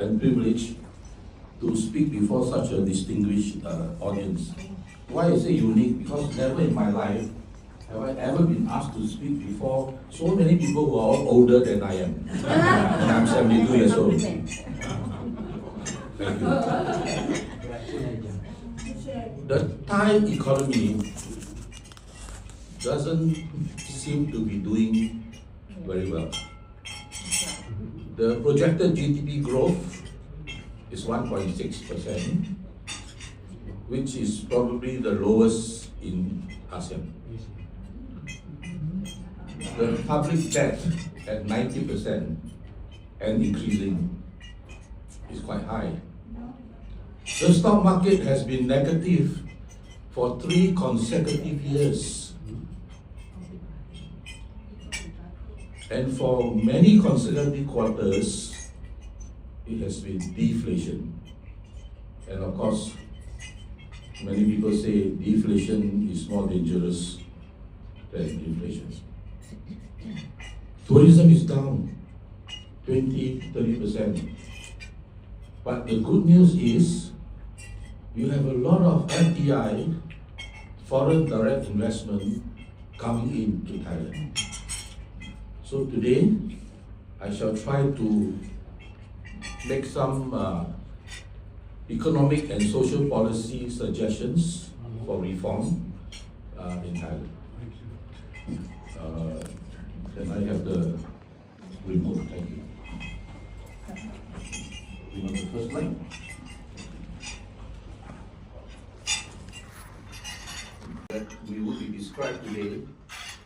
and privilege to speak before such a distinguished audience. Why I say unique? Because never in my life have I ever been asked to speak before so many people who are all older than I am. And I'm 72 years old. Thank you. The Thai economy doesn't seem to be doing very well. The projected GDP growth is 1.6%, which is probably the lowest in ASEAN. The public debt at 90% and increasing is quite high. The stock market has been negative for 3 consecutive years. And for many consecutive quarters, it has been deflation. And of course, many people say deflation is more dangerous than inflation. Tourism is down 20-30%. But the good news is, you have a lot of FDI, foreign direct investment, coming into Thailand. So today, I shall try to make some economic and social policy suggestions for reform in Thailand. Can I have the remote? Thank you. You want the first line? That we would be described today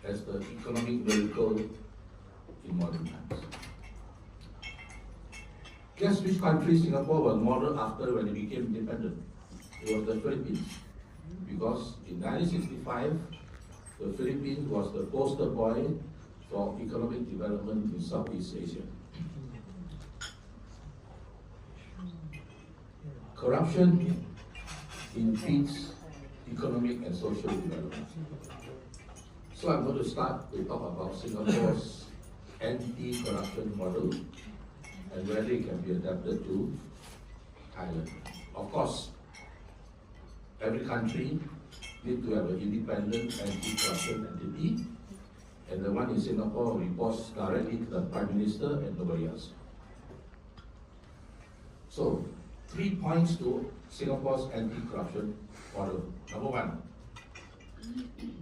as the economic miracle in modern times. Guess which country Singapore was modeled after when it became independent? It was the Philippines. Because in 1965, the Philippines was the poster boy for economic development in Southeast Asia. Corruption impedes economic and social development. So I'm going to start to talk about Singapore's anti-corruption model and whether it can be adapted to Thailand. Of course, every country needs to have an independent anti-corruption entity, and the one in Singapore reports directly to the Prime Minister and nobody else. So, 3 points to Singapore's anti-corruption model. Number 1,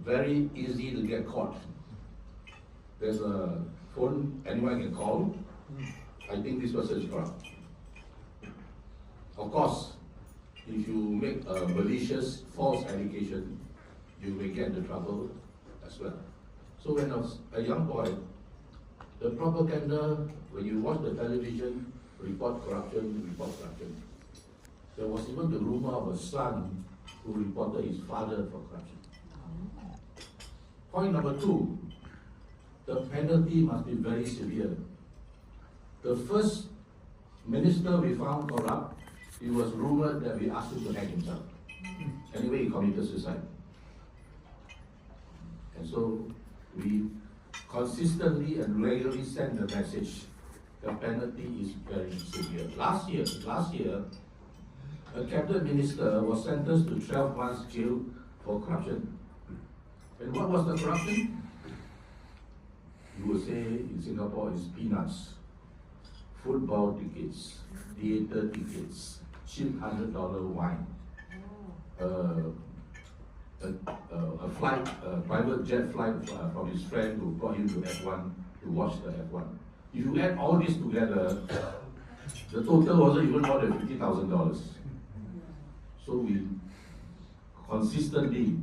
very easy to get caught. There's a phone anyone can call. I think this person is corrupt. Of course, if you make a malicious, false allegation, you may get into trouble as well. So when I was a young boy, the propaganda, when you watch the television, report corruption. There was even the rumor of a son who reported his father for corruption. Point number 2, the penalty must be very severe. The first minister we found corrupt, it was rumored that we asked him to hang himself. Anyway, he committed suicide. And so we consistently and regularly send the message, the penalty is very severe. Last year, a cabinet minister was sentenced to 12 months jail for corruption. And what was the corruption? You would say in Singapore is peanuts. Football tickets, theatre tickets, cheap $100 wine, a flight, a private jet flight from his friend who brought him to F1 to watch the F1. If you add all this together, the total wasn't even more than $50,000. So we consistently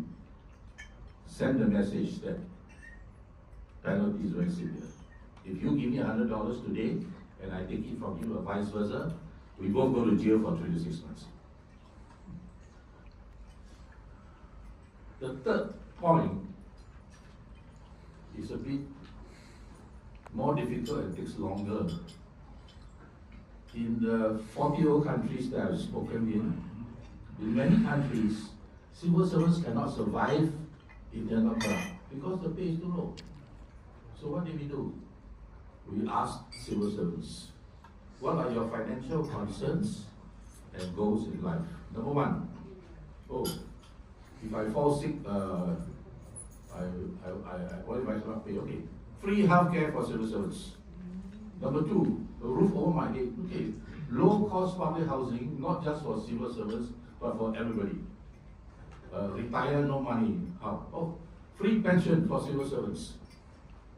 send the message that penalty is very severe. If you give me $100 today, and I take it from you or vice versa, we both go to jail for 3 to 6 months. The third point is a bit more difficult and takes longer. In the 40 countries that I've spoken in many countries, civil servants cannot survive if they're not corrupt because the pay is too low. So what did we do? We asked civil servants, what are your financial concerns and goals in life? Number one, if I fall sick, what if I cannot pay? Okay, free healthcare for civil servants. Number two, a roof over my head. Okay, low cost public housing, not just for civil servants, but for everybody. Retire, no money. How? Oh, free pension for civil servants.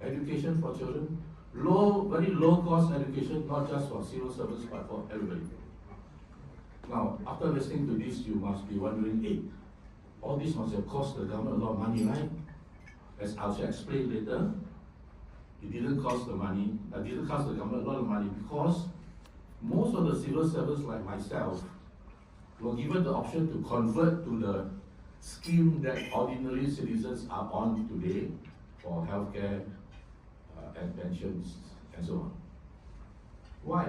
Education for children. Very low cost education, not just for civil servants, but for everybody. Now, after listening to this, you must be wondering, hey, all this must have cost the government a lot of money, right? As I shall explain later, it didn't cost the government a lot of money because most of the civil servants like myself were given the option to convert to the scheme that ordinary citizens are on today for healthcare and pensions and so on. Why?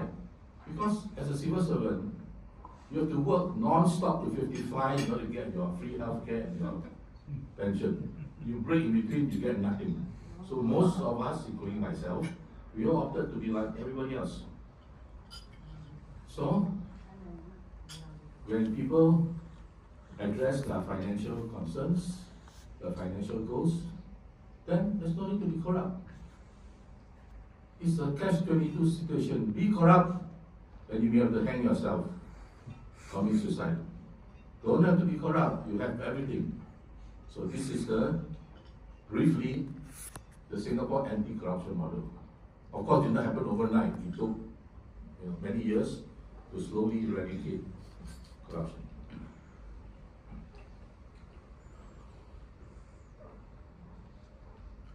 Because as a civil servant, you have to work non-stop to 55 in order to get your free healthcare and your pension. You break in between, you get nothing. So most of us, including myself, we all opted to be like everybody else. So, when people address their financial concerns, their financial goals, then there's no need to be corrupt. It's a catch-22 situation. Be corrupt, and you may have to hang yourself, commit suicide. Don't have to be corrupt, you have everything. So this is briefly, the Singapore anti-corruption model. Of course, it did not happen overnight. It took many years to slowly eradicate corruption.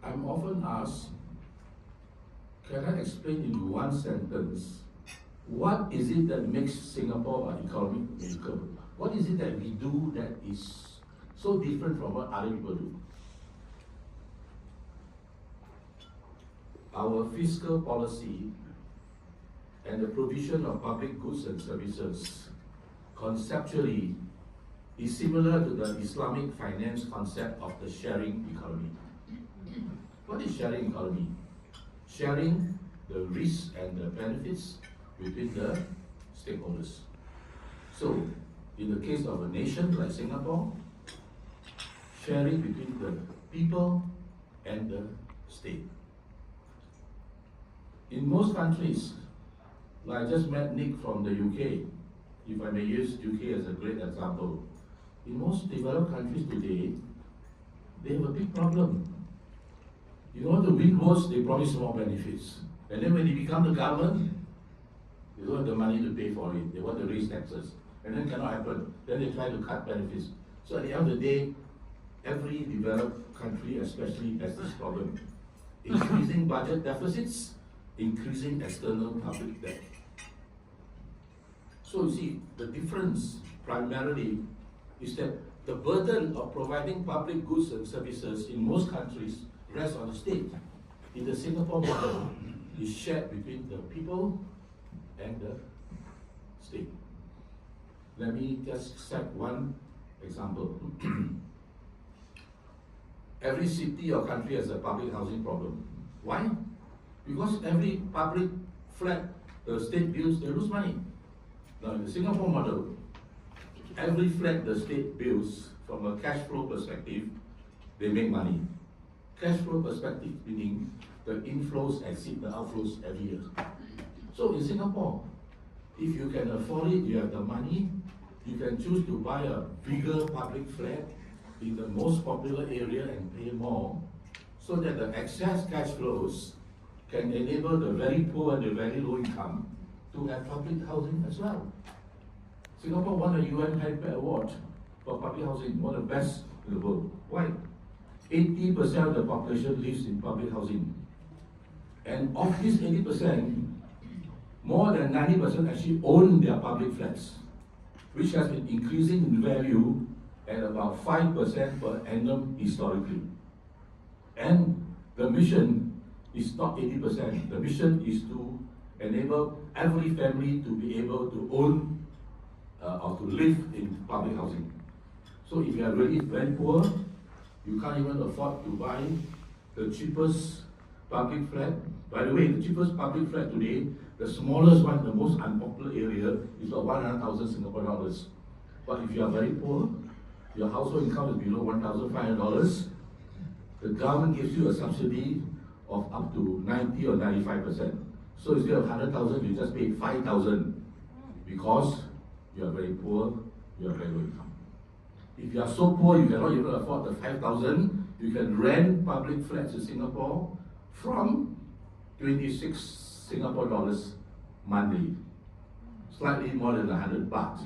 I'm often asked, can I explain in one sentence, what is it that makes Singapore an economic miracle? What is it that we do that is so different from what other people do? Our fiscal policy and the provision of public goods and services conceptually is similar to the Islamic finance concept of the sharing economy. What is sharing economy? Sharing the risks and the benefits between the stakeholders. So, in the case of a nation like Singapore, sharing between the people and the state. In most countries, like I just met Nick from the UK, if I may use UK as a great example, in most developed countries today, they have a big problem. In order to win votes, they promise more benefits. And then when they become the government, they don't have the money to pay for it. They want to raise taxes. And then cannot happen. Then they try to cut benefits. So at the end of the day, every developed country especially has this problem. Increasing budget deficits, increasing external public debt. So you see, the difference primarily is that the burden of providing public goods and services in most countries rests on the state. In the Singapore model, is shared between the people and the state. Let me just set one example. Every city or country has a public housing problem. Why? Because every public flat the state builds, they lose money. Now in the Singapore model, every flat the state builds, from a cash flow perspective, they make money. Cash flow perspective meaning the inflows exceed the outflows every year. So in Singapore, if you can afford it, you have the money, you can choose to buy a bigger public flat in the most popular area and pay more, so that the excess cash flows can enable the very poor and the very low income to have public housing as well. Singapore won a UN High-Pay Award for public housing, one of the best in the world. Why? 80% of the population lives in public housing. And of this 80%, more than 90% actually own their public flats, which has been increasing in value at about 5% per annum historically. And the mission is not 80%. The mission is to enable every family to be able to own or to live in public housing. So if you are really very poor, you can't even afford to buy the cheapest public flat. By the way, the cheapest public flat today, The smallest one, the most unpopular area, is about 100,000 Singapore dollars. But if you are very poor, your household income is below $1,500, the government gives you a subsidy of up to 90 or 95%. So instead of 100,000, you just pay 5,000 because you are very poor, you are very low income. If you are so poor you cannot even afford the 5,000, you can rent public flats in Singapore from 26 Singapore dollars monthly, slightly more than 100 baht.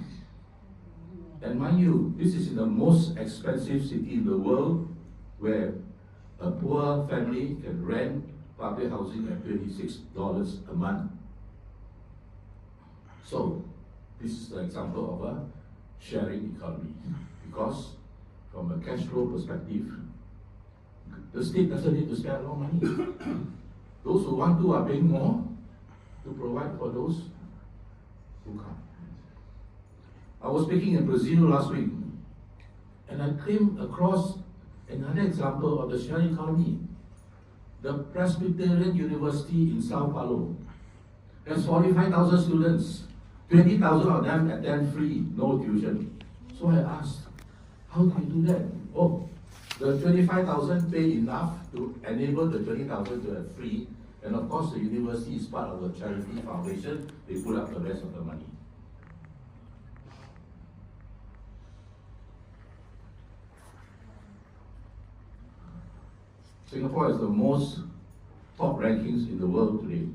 And mind you, this is in the most expensive city in the world where a poor family can rent public housing at $26 a month. So, this is the example of a sharing economy. Because from a cash flow perspective, the state doesn't need to spend a lot of money. Those who want to are paying more to provide for those who can't. I was speaking in Brazil last week, and I came across another example of the sharing economy. The Presbyterian University in Sao Paulo has 45,000 students. 20,000 of them attend free, no tuition. So I asked, how do you do that? Oh, the 25,000 pay enough to enable the 20,000 to have free, and of course the university is part of the charity foundation, they put up the rest of the money. Singapore has the most top rankings in the world today.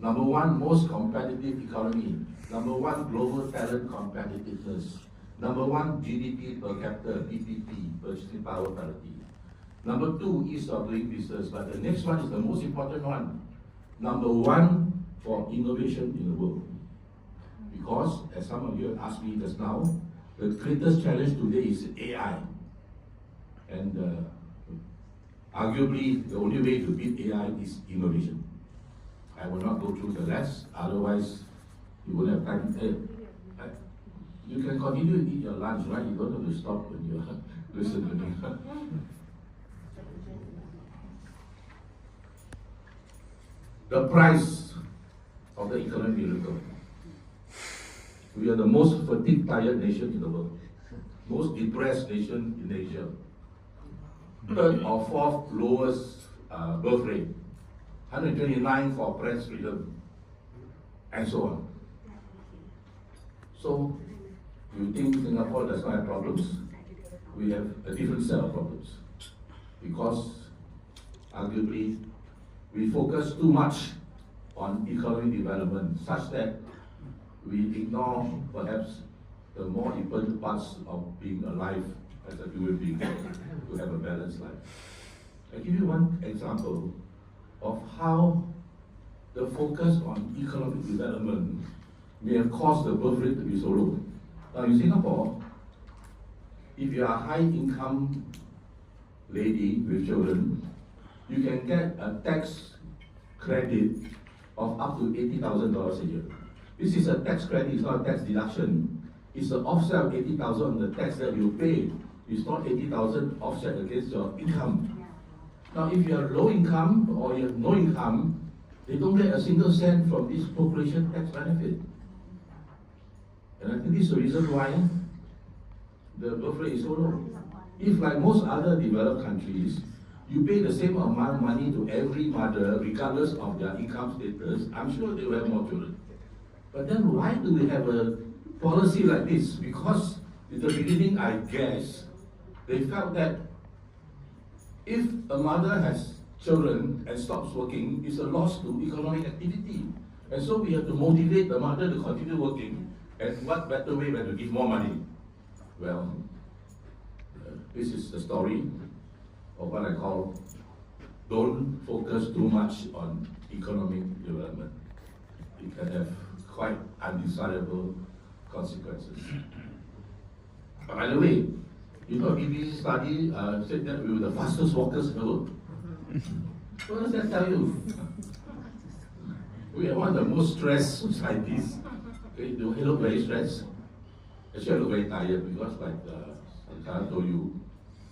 Number one, most competitive economy. Number one, global talent competitiveness. Number one, GDP per capita, PPP, purchasing power parity. Number two, ease of doing business. But the next one is the most important one. Number one for innovation in the world. Because, as some of you asked me just now, the greatest challenge today is AI. And arguably, the only way to beat AI is innovation. I will not go through the rest, otherwise you won't have time. You can continue to eat your lunch, right? You don't have to stop when you listen to me. The price of the economic miracle. We are the most fatigue tired nation in the world, most depressed nation in Asia, third or fourth lowest birth rate, 129 for press freedom, and so on. So, you think Singapore does not have problems? We have a different set of problems. Because, arguably, we focus too much on economic development, such that we ignore perhaps the more important parts of being alive as a human being, to have a balanced life. I'll give you one example of how the focus on economic development may have caused the birth rate to be so low. Now in Singapore, if you are a high income lady with children, you can get a tax credit of up to $80,000 a year. This is a tax credit, it's not a tax deduction. It's an offset of 80,000 on the tax that you pay. It's not 80,000 offset against your income. Now, if you are low income or you have no income, they don't get a single cent from this population tax benefit. And I think this is the reason why the birth rate is so low. If, like most other developed countries, you pay the same amount of money to every mother, regardless of their income status, I'm sure they will have more children. But then why do we have a policy like this? Because in the beginning, I guess, they felt that if a mother has children and stops working, it's a loss to economic activity. And so we have to motivate the mother to continue working. And what better way than to give more money? Well, this is the story of what I call don't focus too much on economic development. It can have quite undesirable consequences. By the way, you know, BBC study said that we were the fastest walkers in the world. What does that tell you? We are one of the most stressed societies. Okay, do I look very stressed? Actually, I look very tired because, like I told you,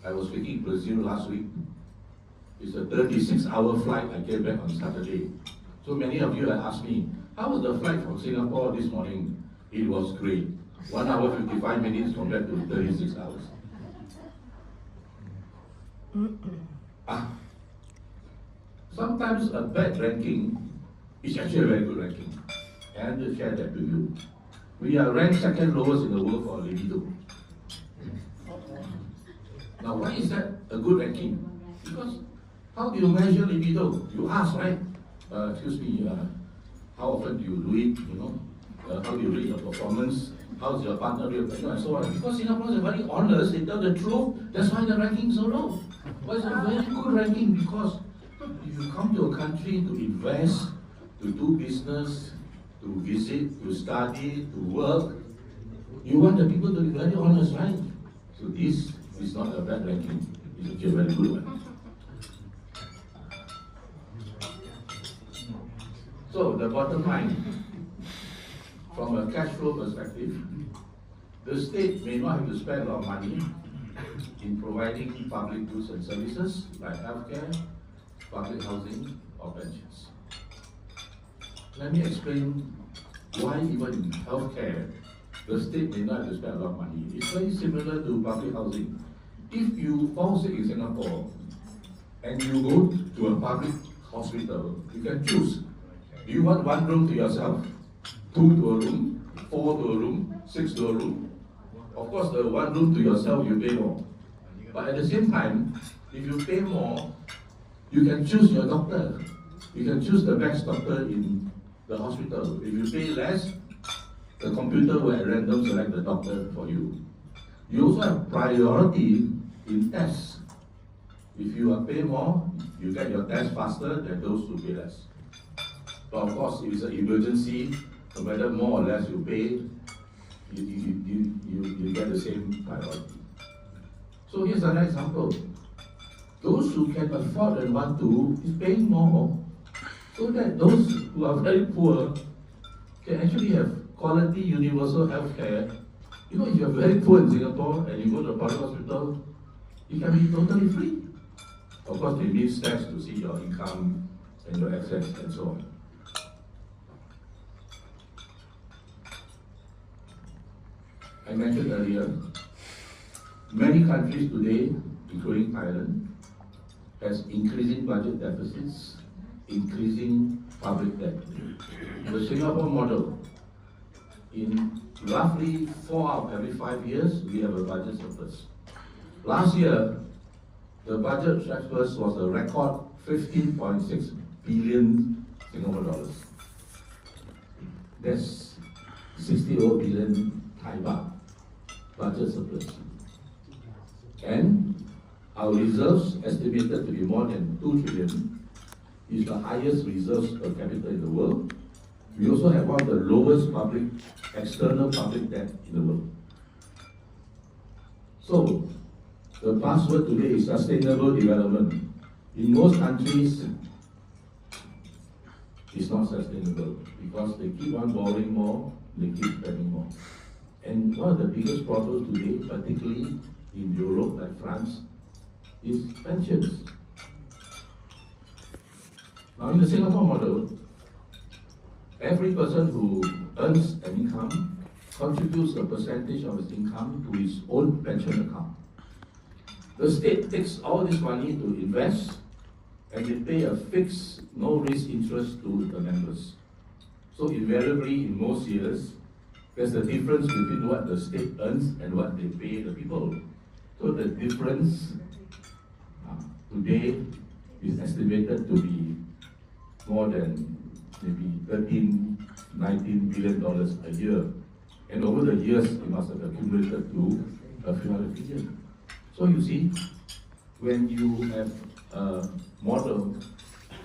I was speaking in Brazil last week. It's a 36-hour flight. I came back on Saturday. So many of you have asked me, how was the flight from Singapore this morning? It was great. 1 hour 55 minutes compared to 36 hours. Sometimes a bad ranking is actually a very good ranking. And to share that with you. We are ranked second lowest in the world for libido. Now, why is that a good ranking? Because how do you measure libido? You ask, right? Excuse me, how often do you do it? How do you rate your performance? How's your partner rate? And so on. Because Singaporeans are very honest, they tell the truth. That's why the ranking is so low. But it's a very good ranking because if you come to a country to invest, to do business, to visit, to study, to work, you want the people to be very honest, right? So this is not a bad ranking. It's actually a very good one. So the bottom line, from a cash flow perspective, the state may not have to spend a lot of money in providing public goods and services like healthcare, public housing, or pensions. Let me explain why even in healthcare, the state may not have to spend a lot of money. It's very similar to public housing. If you fall sick in Singapore and you go to a public hospital, you can choose. Do you want 1 room to yourself, 2 to a room, 4 to a room, 6 to a room? Of course, the 1 room to yourself, you pay more. But at the same time, if you pay more, you can choose your doctor. You can choose the best doctor in the hospital. If you pay less, the computer will at random select the doctor for you. You also have priority in tests. If you pay more, you get your test faster than those who pay less. But of course, if it's an emergency, no matter more or less you pay, you get the same priority. So here's another example. Those who can afford and want to is paying more, so that those who are very poor can actually have quality universal health care. You know, if you're very poor in Singapore and you go to a public hospital, it can be totally free. Of course, they need stats to see your income and your access and so on. I mentioned earlier, many countries today, including Thailand, has increasing budget deficits, increasing public debt. The Singapore model, in roughly 4 out of every 5 years, we have a budget surplus. Last year, the budget surplus was a record 15.6 billion Singapore dollars. That's 60 billion Thai baht budget surplus. And our reserves, estimated to be more than 2 trillion, is the highest reserves per capita in the world. We also have one of the lowest external public debt in the world. So, the buzzword today is sustainable development. In most countries, it's not sustainable because they keep on borrowing more, they keep spending more. And one of the biggest problems today, particularly in Europe, like France, is pensions. Now, in the Singapore model, every person who earns an income contributes a percentage of his income to his own pension account. The state takes all this money to invest and they pay a fixed, no-risk interest to the members. So invariably, in most years, there's a difference between what the state earns and what they pay the people. So the difference today is estimated to be more than maybe $13-19 billion a year. And over the years, it must have accumulated to a few hundred billion. So you see, when you have a model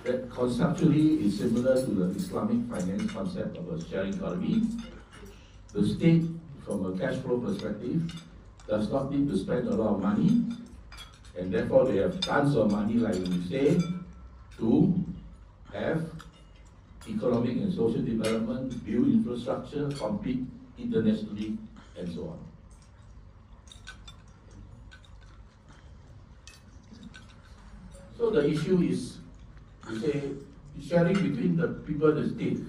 that conceptually is similar to the Islamic finance concept of a sharing economy, the state, from a cash flow perspective, does not need to spend a lot of money, and therefore they have tons of money, like we say, to have economic and social development, build infrastructure, compete internationally, and so on. So the issue is, you say, sharing between the people in the state.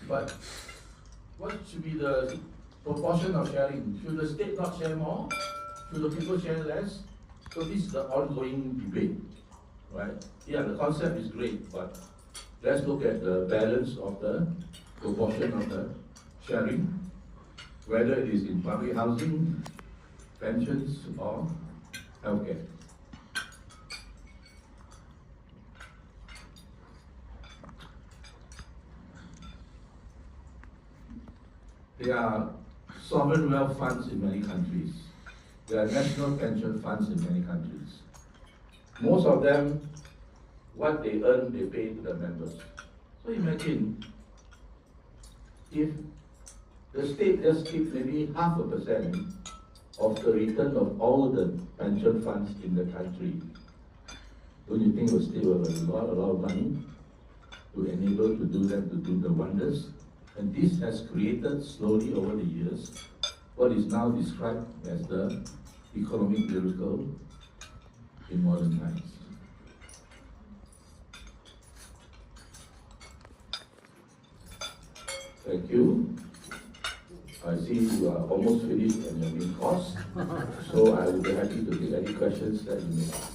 But what should be the proportion of sharing? Should the state not share more? Should the people share less? So this is the ongoing debate, right? Yeah, the concept is great, but let's look at the balance of the proportion of the sharing, whether it is in public housing, pensions, or healthcare. There are sovereign wealth funds in many countries. There are national pension funds in many countries. Most of them, what they earn, they pay to the members. So imagine if the state just keeps maybe 0.5% of the return of all the pension funds in the country. Don't you think it will still have a lot of money to enable to do them to do the wonders? And this has created slowly over the years what is now described as the economic miracle in modern times. Thank you. I see you are almost finished and your main course, so I will be happy to take any questions that you may have.